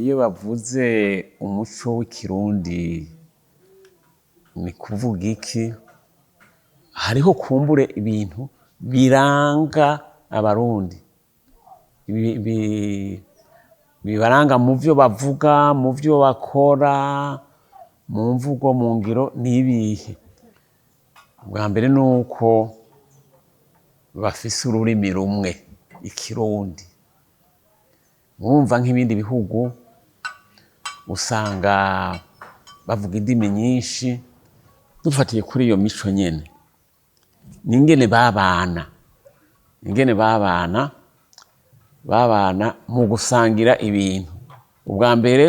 iyo bavuze umuco w'ikirundi ni kuvuga iki? Hariho kumbure ibintu biranga abarundi, bibaranga mu vyo bavuga, mu vyo bakora, mu mvugo, mu ngiro n'ibihe. Bwa mbere nuko bafise ururimi rumwe, ikirundi. Mwumva nk'ibindi bihugu usanga bavuga indimi nyinshi. Dufatiye kuri iyo mico nyene, ningene babana mu gusangira ibintu. Ubwa mbere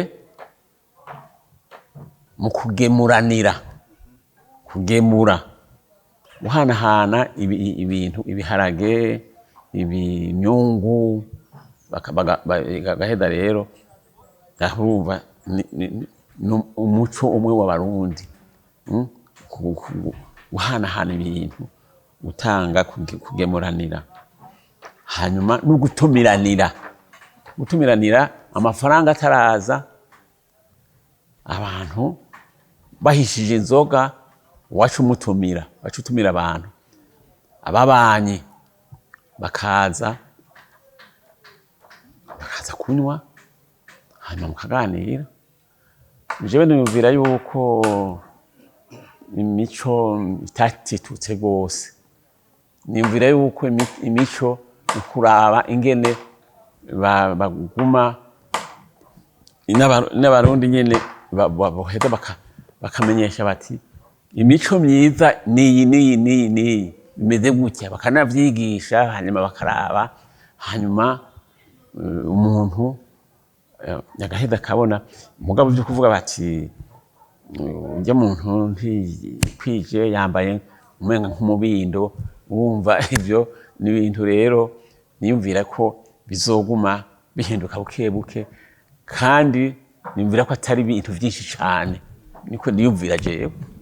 mu kugemuranira, guhanahana ibintu, ibiharage, imyungu, bagaheza rero urumva umuco umwe w'abarundi, guhanahana ibintu, gutanga, kugemuranira. Hanyuma no gutumiranira amafaranga ataraza, abantu bahishije inzoga wacu utumira abantu, ababanyi bakaza kunywa, hanyuma mukaganira. Jewe niyumvira yuko imico itatitutse gose. Niyumvira yuko imico ukuraba ingene baguma n'abarundi nyene boheza bakamenyesha bati imico myiza niyi bimeze gutya, bakanavyigisha, hanyuma bakaraba, hanyuma umuntu agaheza akabona. Mugabo vyo kuvuga bati urya muntu ntikwije, yambaye umenga nk'umubindo, wumva ivyo ni ibintu rero niyumvira ko bizoguma bihinduka buke buke, kandi niyumvira ko atari ibintu vyinshi cane. Niko niyumvira jewe.